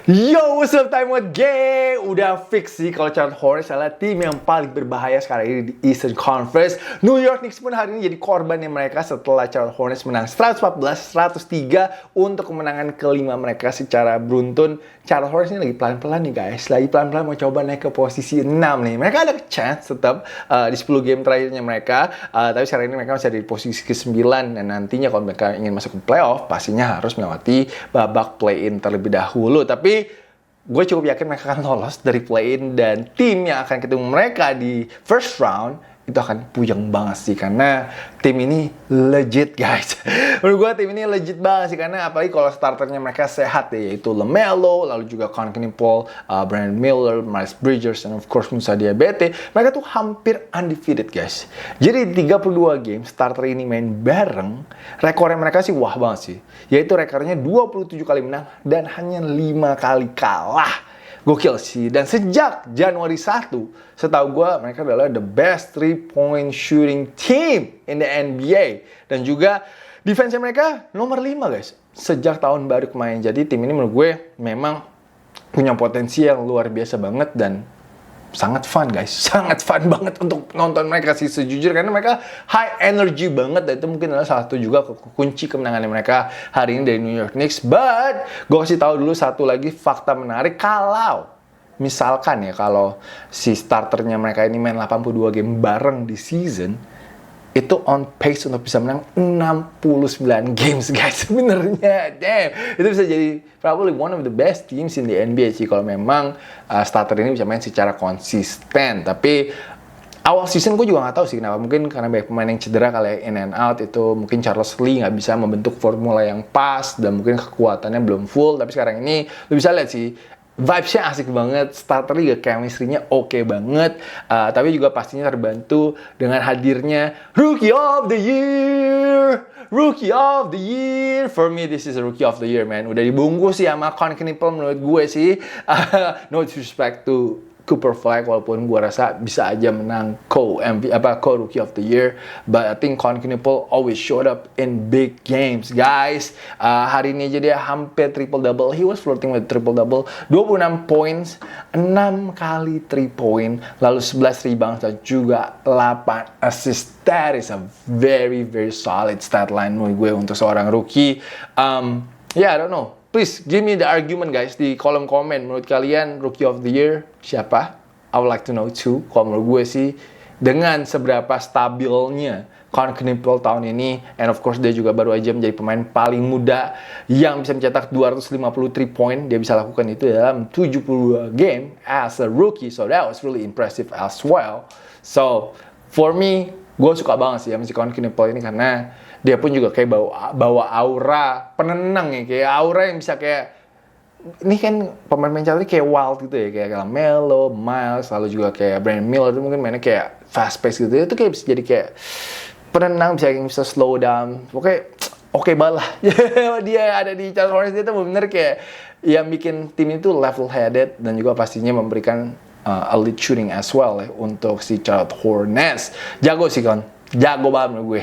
Yo, what's up time out gang? Udah fix sih kalau Charlotte Hornets adalah tim yang paling berbahaya sekarang ini di Eastern Conference. New York Knicks pun hari ini jadi korbannya mereka setelah Charlotte Hornets menang 114-103 untuk kemenangan kelima mereka secara beruntun. Charlotte Hornets ini lagi pelan-pelan nih guys, lagi pelan-pelan mau coba naik ke posisi 6 nih. Mereka ada chance tetap di 10 game terakhirnya mereka, tapi sekarang ini mereka masih ada di posisi ke-9 dan nantinya kalau mereka ingin masuk ke playoff pastinya harus melewati babak play-in terlebih dahulu. Tapi gue cukup yakin mereka akan lolos dari play-in dan tim yang akan ketemu mereka di first round itu akan puyeng banget sih karena tim ini legit guys. Menurut gue tim ini legit banget sih karena apalagi kalau starternya mereka sehat ya, yaitu LaMelo, lalu juga Conley Paul, Brandon Miller, Miles Bridges, dan of course Musa Diabate. Mereka tuh hampir undefeated guys. Jadi 32 game starter ini main bareng, rekornya mereka sih wah banget sih. Yaitu rekornya 27 kali menang dan hanya 5 kali kalah. Gokil sih. Dan sejak Januari 1, setahu gue mereka adalah the best 3-point shooting team in the NBA. Dan juga defense mereka nomor 5 guys. Sejak tahun baru kemarin. Jadi tim ini menurut gue memang punya potensi yang luar biasa banget dan sangat fun guys, sangat fun banget untuk nonton mereka sih sejujurnya karena mereka high energy banget dan itu mungkin adalah salah satu juga kunci kemenangan mereka hari ini dari New York Knicks. But gue kasih tahu dulu satu lagi fakta menarik, kalau misalkan ya kalau si starternya mereka ini main 82 game bareng di season, itu on pace untuk bisa menang 69 games guys. Sebenarnya damn, itu bisa jadi probably one of the best teams in the NBA sih kalau memang starter ini bisa main secara konsisten. Tapi awal season gue juga nggak tahu sih kenapa, mungkin karena banyak pemain yang cedera kali ya, in and out itu mungkin Charles Lee nggak bisa membentuk formula yang pas dan mungkin kekuatannya belum full. Tapi sekarang ini lu bisa lihat sih vibes-nya asik banget, starter juga chemistry-nya oke banget, tapi juga pastinya terbantu dengan hadirnya Rookie of the Year. Rookie of the Year, for me this is a Rookie of the Year man. Udah dibungkus sih sama Conley Paul menurut gue sih. No disrespect to Cooper Flag, walaupun gue rasa bisa aja menang co-Rookie of the Year, but I think Conley Paul always showed up in big games guys. Hari ini aja dia hampir triple-double, he was flirting with triple-double, 26 points, 6 kali 3 point, lalu 11 rebound dan juga 8 assist. That is a very very solid stat line menurut gue untuk seorang rookie. I don't know. Please give me the argument guys di kolom komen. Menurut kalian Rookie of the Year siapa? I would like to know too. Kalau menurut gue sih dengan seberapa stabilnya Conley Paul tahun ini, and of course dia juga baru aja menjadi pemain paling muda yang bisa mencetak 253 point. Dia bisa lakukan itu dalam 72 game as a rookie. So that was really impressive as well. So for me, gue suka banget sih sama si Conley Paul ini karena dia pun juga kayak bawa aura penenang ya, kayak aura yang bisa kayak, ini kan pemain-pemain cantik kayak wild gitu ya, kayak LaMelo, Miles, lalu juga kayak Brandon Miller itu mungkin mainnya kayak fast pace gitu, itu kayak bisa jadi kayak penenang, bisa slow down, oke banget lah. Dia ada di Charlotte Hornets, dia tuh bener kayak yang bikin tim itu level headed dan juga pastinya memberikan elite shooting as well ya untuk si Charlotte Hornets. Jago sih kan, jago banget menurut gue.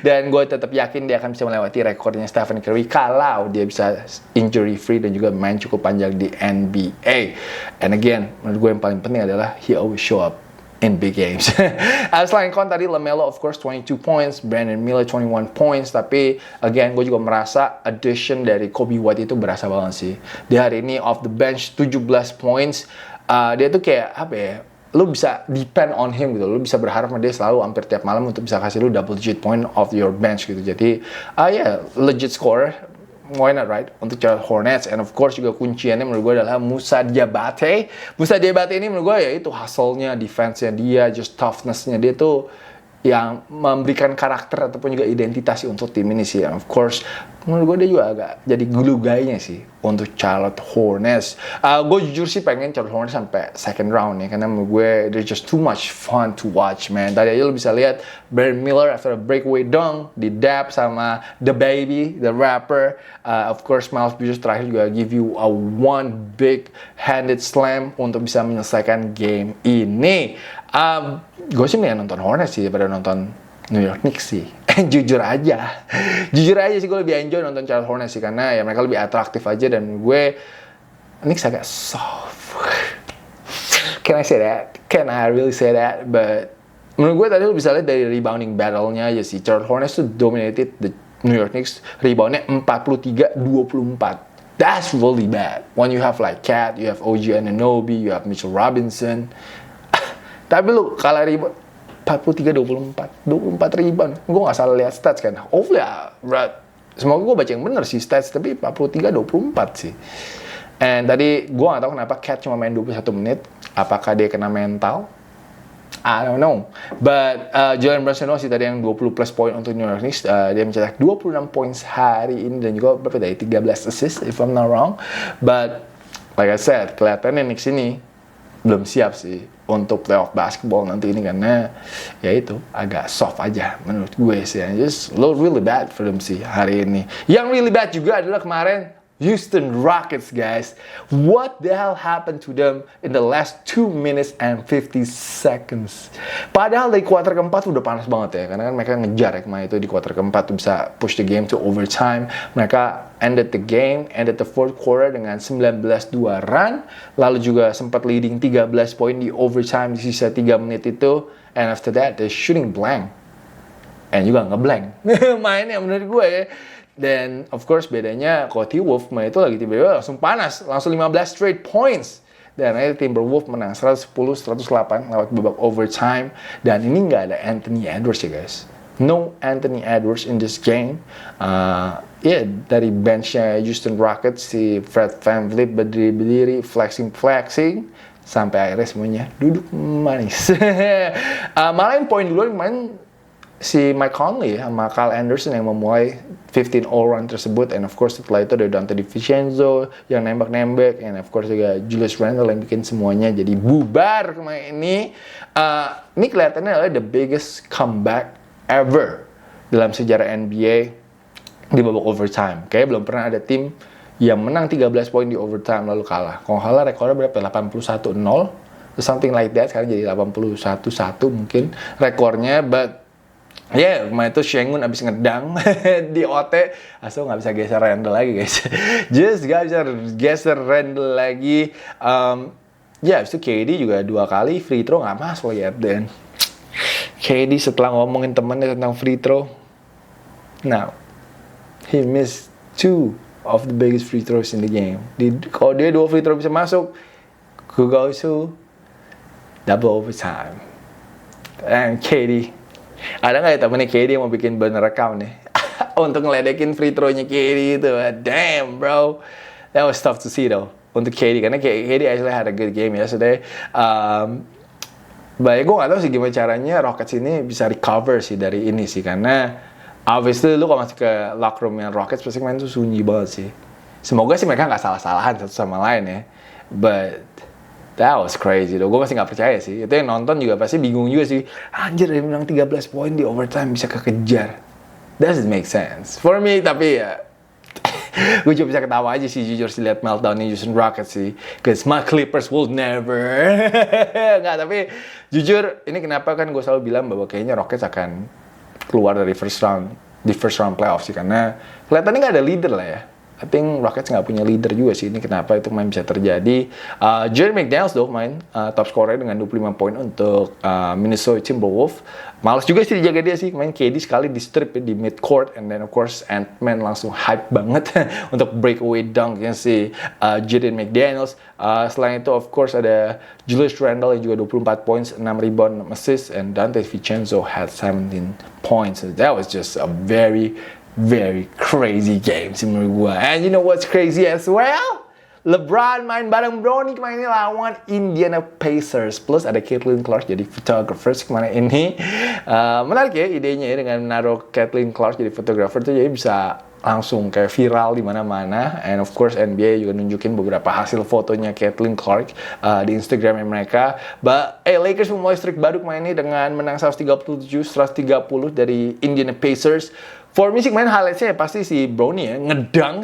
Dan gue tetap yakin dia akan bisa melewati rekornya Stephen Curry kalau dia bisa injury free dan juga main cukup panjang di NBA. And again, menurut gue yang paling penting adalah he always show up in big games. Selain tadi LaMelo of course 22 points, Brandon Miller 21 points, tapi again gue juga merasa addition dari Kobe White itu berasa banget sih. Di hari ini off the bench 17 points. Dia tuh kayak apa ya, lu bisa depend on him gitu, lu bisa berharap sama dia selalu hampir tiap malam untuk bisa kasih lu double digit point off your bench gitu. Jadi legit scorer, why not right, untuk Charlotte Hornets. And of course juga kunciannya menurut gue adalah Musa Diabate. Musa Diabate ini menurut gue ya itu hustle-nya, defense-nya dia, just toughness-nya dia tuh yang memberikan karakter ataupun juga identitas untuk tim ini sih. And of course menurut gue dia juga agak jadi glue guy-nya sih untuk Charlotte Hornets. Gue jujur sih pengen Charlotte Hornets sampai second round ya, karena menurut gue they're just too much fun to watch man. Tadi aja lo bisa lihat Brandon Miller after a breakaway dunk di dap sama The Baby, the rapper. Of course Miles Bridges terakhir juga give you a one big handed slam untuk bisa menyelesaikan game ini. Gue sih mendingan nonton Hornets sih daripada nonton New York Knicks sih. Jujur aja sih gue lebih enjoy nonton Charlotte Hornets sih, karena ya mereka lebih atraktif aja dan gue Knicks agak soft. Can I say that? Can I really say that? But menurut gue tadi lu bisa lihat dari rebounding battle-nya aja sih. Charlotte Hornets tuh dominated the New York Knicks, reboundnya 43-24. That's really bad. When you have like Cat, you have OG Anunoby, you have Mitchell Robinson. Tapi lu kalah rebound 43-24, 24 rebound. Gue gak salah lihat stats kan. Hopefully semoga gue baca yang bener sih stats, tapi 43-24 sih. And tadi gue gak tahu kenapa Cat cuma main 21 menit. Apakah dia kena mental? I don't know. But Jalen Brunson sih tadi yang 20 plus poin untuk New York Knicks. Dia mencetak 26 poin hari ini dan juga berapa dari 13 assist if I'm not wrong. But like I said, kelihatannya Knicks ini belum siap sih untuk playoff basketball nanti ini karena ya itu agak soft aja menurut gue sih. Just look really bad for them sih hari ini. Yang really bad juga adalah kemarin Houston Rockets, guys. What the hell happened to them in the last 2 minutes and 50 seconds? Padahal dari kuarter keempat udah panas banget ya, karena kan mereka ngejar ya kemarin itu di kuarter keempat tuh bisa push the game to overtime. Mereka ended the fourth quarter dengan 19-2 run, lalu juga sempat leading 13 poin di overtime di sisa 3 menit itu, and after that they shooting blank. And juga ngeblank. Mainnya menurut gue ya. Dan of course bedanya kalau T-Wolf main itu lagi tiba-tiba langsung panas, langsung 15 straight points. Dan akhirnya Timberwolves menang 110-108 lewat babak overtime. Dan ini nggak ada Anthony Edwards ya guys. No Anthony Edwards in this game. Dari benchnya Houston Rockets si Fred VanVleet berdiri flexing sampai akhirnya semuanya duduk manis. Malah yang poin duluan kemarin si Mike Conley sama Kyle Anderson yang memulai 15 all-run tersebut, and of course setelah itu ada Dante DiVincenzo yang nembak-nembak, and of course juga Julius Randle yang bikin semuanya jadi bubar kemarin ini. Ini kelihatannya adalah the biggest comeback ever dalam sejarah NBA di babak overtime. Kayaknya belum pernah ada tim yang menang 13 poin di overtime lalu kalah. Kalau kalah rekornya berapa? 81-0, something like that. Sekarang jadi 81-1 mungkin rekornya, but kemarin itu Sengun abis ngedang di OT, asal nggak bisa geser Randle lagi guys. Just nggak bisa geser Randle lagi. Abis itu KD juga 2 kali free throw nggak masuk ya. Dan KD setelah ngomongin temennya tentang free throw, now he missed 2 of the biggest free throws in the game. Kalau dia 2 free throw bisa masuk, who goes to double overtime. And KD, ada nggak ya temennya KD yang mau bikin burner account nih untuk ngeledekin free throw-nya KD itu? Damn bro, that was tough to see though untuk KD, karena KD actually had a good game yesterday. Gue nggak tahu sih gimana caranya Rockets ini bisa recover sih dari ini sih, karena obviously lu kalau masuk ke locker room yang Rockets pasti main tuh sunyi banget sih. Semoga sih mereka nggak salah-salahan satu sama lain ya, but that was crazy though. Gue masih gak percaya sih. Itu yang nonton juga pasti bingung juga sih. Anjir, dia menang 13 poin di overtime bisa kekejar. Doesn't make sense for me, tapi ya gue cuma bisa ketawa aja sih jujur sih lihat meltdown-nya Houston Rockets sih. Cause my Clippers will never. Nggak, tapi jujur ini kenapa kan gue selalu bilang bahwa kayaknya Rockets akan keluar dari first round playoff sih, karena kelihatannya nggak ada leader lah ya. I think Rockets nggak punya leader juga sih. Ini kenapa itu main bisa terjadi. Jaden McDaniels though main top scorer dengan 25 poin untuk Minnesota Timberwolves. Males juga sih dijaga dia sih. Main KD sekali di strip di mid court, and then of course Ant-Man langsung hype banget untuk breakaway dunknya si Jaden McDaniels. Selain itu of course ada Julius Randle yang juga 24 points, 6 rebound, 6 assists, and Dante DiVincenzo had 17 points. So that was just a very crazy game sih menurut gue. And you know what's crazy as well? LeBron main bareng Bronny kemarin ini lawan Indiana Pacers. Plus ada Caitlin Clark jadi photographer kemarin ini. Menarik ya idenya ya, dengan menaruh Caitlin Clark jadi photographer tuh jadi bisa langsung kayak viral di mana-mana. And of course NBA juga nunjukin beberapa hasil fotonya Caitlin Clark di Instagramnya mereka. But Lakers memulai streak baru kemarin ini dengan menang 137-130 dari Indiana Pacers. For me sih main highlightsnya ya pasti si Bronny ya ngedang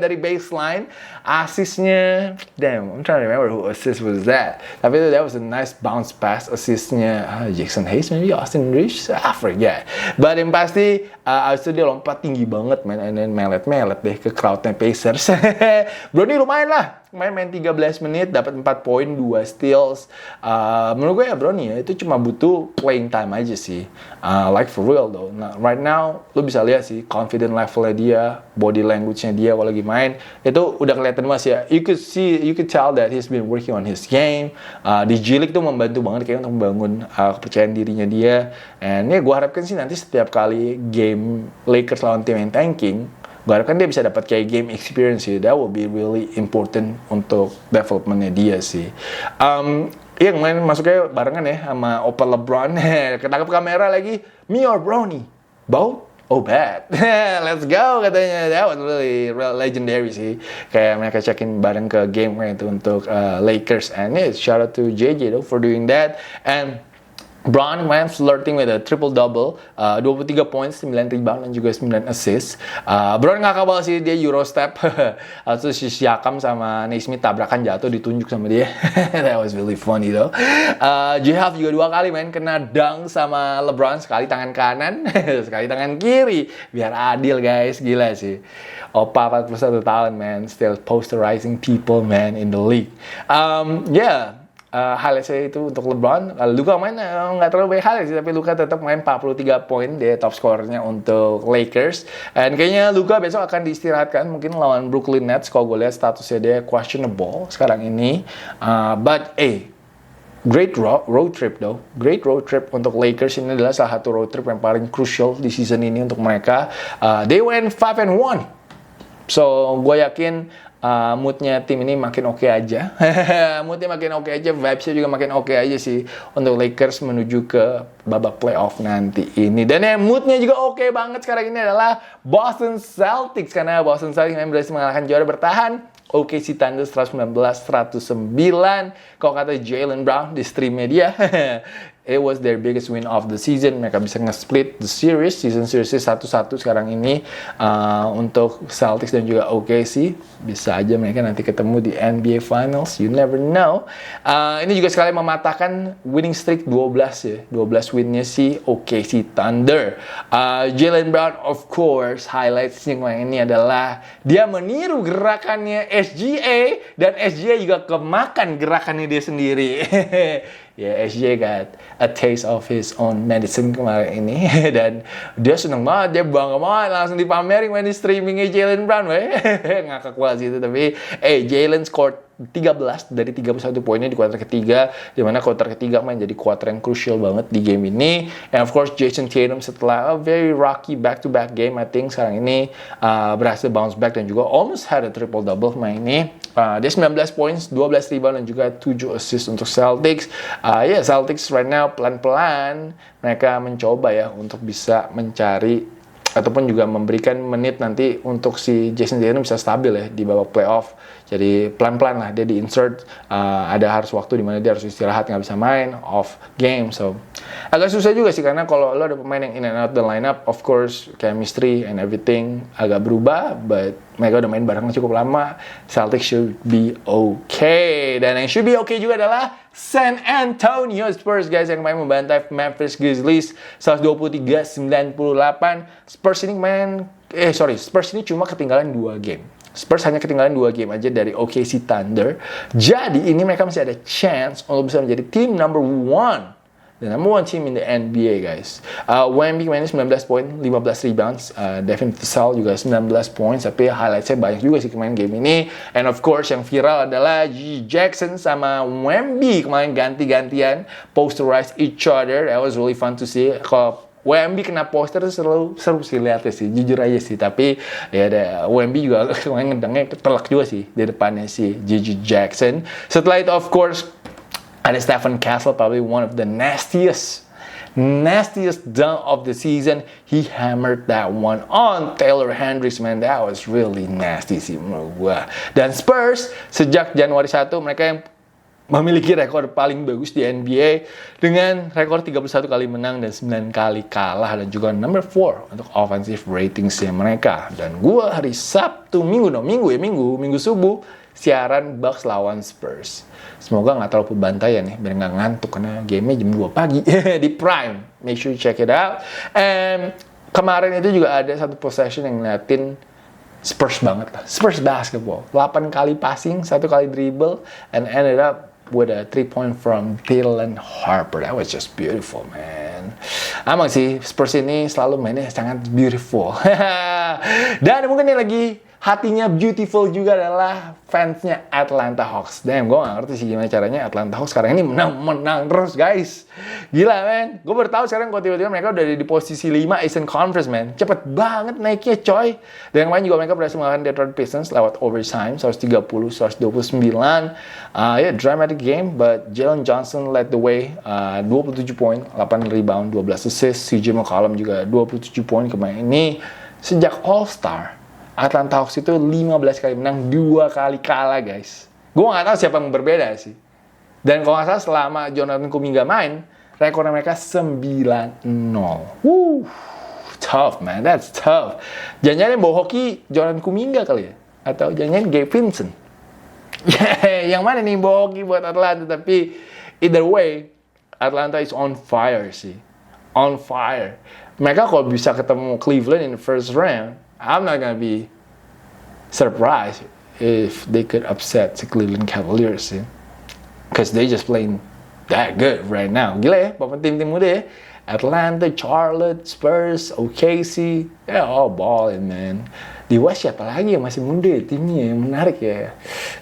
dari baseline, assistnya, damn, I'm trying to remember who assist was that. Tapi itu that was a nice bounce pass assistnya Jackson Hayes, maybe Austin Reeves, I forget. But yang pasti abis itu dia lompat tinggi banget man, and then melet deh ke crowdnya Pacers. Bronny lumayan lah main 13 menit, dapat 4 poin, 2 steals. Menurut gue ya Brown ya, itu cuma butuh playing time aja sih. Like for real though. Nah, right now, lu bisa lihat sih, confident levelnya dia, body language-nya dia kalau lagi main, itu udah kelihatan mas ya. You could tell that he's been working on his game. Di G League tuh membantu banget kayak untuk membangun kepercayaan dirinya dia. And ya gue harapkan sih nanti setiap kali game Lakers lawan tim yang tanking, gue harapkan dia bisa dapat kayak game experience sih. That will be really important untuk developmentnya dia sih. Iya kemarin masuknya barengan ya sama Opa LeBron. Ketangkep kamera lagi. Me or Brownie? Both? Oh bad. Let's go katanya. That was really legendary sih. Kayak mereka check-in bareng ke game itu untuk Lakers. And yeah, shout out to JJ though for doing that. And Brown kemarin flirting with a triple-double, 23 points, 9 rebound, dan juga 9 assist. Brown nggak kabal sih, dia Eurostep. Terus si Siakam sama Naismith tabrakan jatuh, ditunjuk sama dia. That was really funny though. J-Half juga 2 kali main kena dunk sama LeBron, sekali tangan kanan, sekali tangan kiri. Biar adil guys, gila sih. Opa 41 tahun man, still posterizing people man in the league. Highlight saya itu untuk LeBron. Luka main nggak terlalu banyak highlight sih, tapi Luka tetap main 43 poin, dia top scorernya untuk Lakers. Dan kayaknya Luka besok akan diistirahatkan, mungkin lawan Brooklyn Nets. Kalau gue lihat statusnya dia questionable sekarang ini. Great road trip though. Great road trip untuk Lakers. Ini adalah salah satu road trip yang paling crucial di season ini untuk mereka. They went 5-1. So, gue yakin moodnya tim ini makin oke aja. Moodnya makin oke aja, vibes-nya juga makin oke aja sih untuk Lakers menuju ke babak playoff nanti ini. Dan yang moodnya juga oke banget sekarang ini adalah Boston Celtics. Karena Boston Celtics yang berhasil mengalahkan juara bertahan OKC Thunder 119-109. Kalau kata Jaylen Brown di streamnya dia, it was their biggest win of the season. Mereka bisa nge-split the series, season series 1-1 sekarang ini untuk Celtics dan juga OKC. Bisa aja mereka nanti ketemu di NBA Finals, you never know. Ini juga sekali mematahkan winning streak 12 ya, 12 winnya si OKC Thunder. Jaylen Brown of course, highlightsnya ini adalah dia meniru gerakannya SGA, dan SGA juga kemakan gerakannya dia sendiri. SGA got a taste of his own medicine kemarin ini. Dan dia seneng banget, dia bangga banget, langsung dipamerin main di streamingnya Jaylen Brown. Ngakak banget sih itu, tapi Jaylen scored 13 dari 31 poinnya di kuarter ketiga, dimana kuarter ketiga main jadi kuarter yang crucial banget di game ini. And of course Jason Tatum setelah a very rocky back-to-back game, I think sekarang ini berhasil bounce back dan juga almost had a triple-double main ini. Dia 19 points, 12 rebound dan juga 7 assist untuk Celtics. Celtics right now pelan-pelan mereka mencoba ya untuk bisa mencari ataupun juga memberikan menit nanti untuk si Jason Tatum bisa stabil ya di babak playoff. Jadi pelan-pelan lah dia di-insert, ada harus waktu di mana dia harus istirahat, nggak bisa main, off game. So agak susah juga sih, karena kalau lo ada pemain yang in and out the lineup, of course chemistry and everything agak berubah, but mereka udah main bareng cukup lama. Celtics should be okay. Dan yang should be okay juga adalah San Antonio Spurs guys, yang kemarin membantai Memphis Grizzlies 123-98. Spurs ini cuma ketinggalan 2 game. Spurs hanya ketinggalan 2 game aja dari OKC Thunder. Jadi ini mereka masih ada chance untuk bisa menjadi tim number 1. The number 1 team in the NBA guys. Wemby mainnya 19 poin, 15 rebounds. Devin Vassell juga 19 poin. Tapi highlightsnya banyak juga sih kemarin game ini. And of course yang viral adalah G. Jackson sama Wemby kemarin ganti-gantian posterize each other. That was really fun to see. Kalau Wemby kena poster itu seru sih lihatnya sih, jujur aja sih. Tapi ya ada Wemby juga kemarin ngedangnya telak juga sih di depannya si Gigi Jackson. Setelah itu of course ada Stephen Castle, probably one of the nastiest dunk of the season. He hammered that one on Taylor Hendricks, man. That was really nasty sih menurut gua. Dan Spurs sejak Januari 1 mereka yang memiliki rekor paling bagus di NBA dengan rekor 31 kali menang dan 9 kali kalah, dan juga number 4 untuk offensive ratingsnya mereka. Dan gua hari Sabtu, Minggu subuh siaran Bucks lawan Spurs. Semoga nggak terlalu pembantaian ya, biar nggak ngantuk karena gamenya jam 2 pagi di Prime. Make sure you check it out. And kemarin itu juga ada satu possession yang ngeliatin Spurs banget lah. Spurs basketball. 8 kali passing, 1 kali dribble, and ended up with a 3-point from Dylan Harper. That was just beautiful, man. Emang sih, Spurs ini selalu mainnya sangat beautiful. Dan mungkin yang lagi hatinya beautiful juga adalah fansnya Atlanta Hawks. Damn, gue gak ngerti sih gimana caranya Atlanta Hawks sekarang ini menang terus, guys. Gila, man. Gue baru tahu sekarang kalau tiba-tiba mereka udah di posisi 5 Eastern Conference, man. Cepet banget naiknya, coy. Dan yang lain juga mereka berhasil mengalahkan Detroit Pistons lewat overtime, 130-129. Dramatic game, but Jalen Johnson led the way. 27 poin, 8 rebound, 12 assist. CJ McCollum juga 27 poin kemarin ini. Sejak All-Star, Atlanta Hawks itu 15 kali menang, 2 kali kalah, guys. Gue gak tahu siapa yang berbeda sih. Dan kalau gak salah selama Jonathan Kuminga main, rekornya mereka 9-0. Woo, tough, man. That's tough. Jangan-jangan yang bawa hoki Jonathan Kuminga kali ya? Atau jangan-jangan Gabe Vincent? Yang mana nih yang bawa hoki buat Atlanta? Tapi either way, Atlanta is on fire sih. On fire. Mereka kalau bisa ketemu Cleveland in the first round, I'm not gonna be surprised if they could upset the Cleveland Cavaliers, because they just playing that good right now. Gila ya, papan tim-tim muda ya. Atlanta, Charlotte, Spurs, OKC, they're all balling, man. Di West siapa lagi yang masih muda ya timnya yang menarik ya.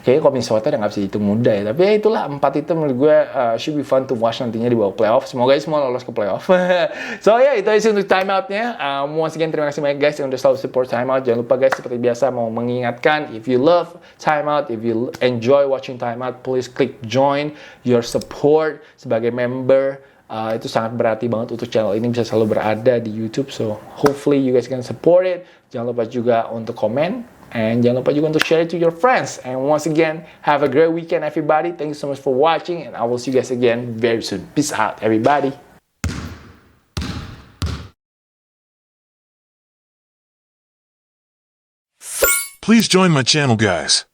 Kayaknya kalau Minnesota udah nggak bisa hitung muda ya. Tapi ya itulah 4 itu menurut gue should be fun to watch nantinya di bawah playoff. Semoga semua lolos ke playoff. So ya itu aja untuk timeoutnya. Once again terima kasih banyak guys yang udah selalu support timeout. Jangan lupa guys seperti biasa mau mengingatkan if you love timeout, if you enjoy watching timeout, please click join. Your support sebagai member itu sangat berarti banget untuk channel ini bisa selalu berada di YouTube. So hopefully you guys can support it. Jangan lupa juga untuk komen. And jangan lupa juga untuk share it to your friends. And once again, have a great weekend everybody. Thank you so much for watching. And I will see you guys again very soon. Peace out everybody. Please join my channel, guys.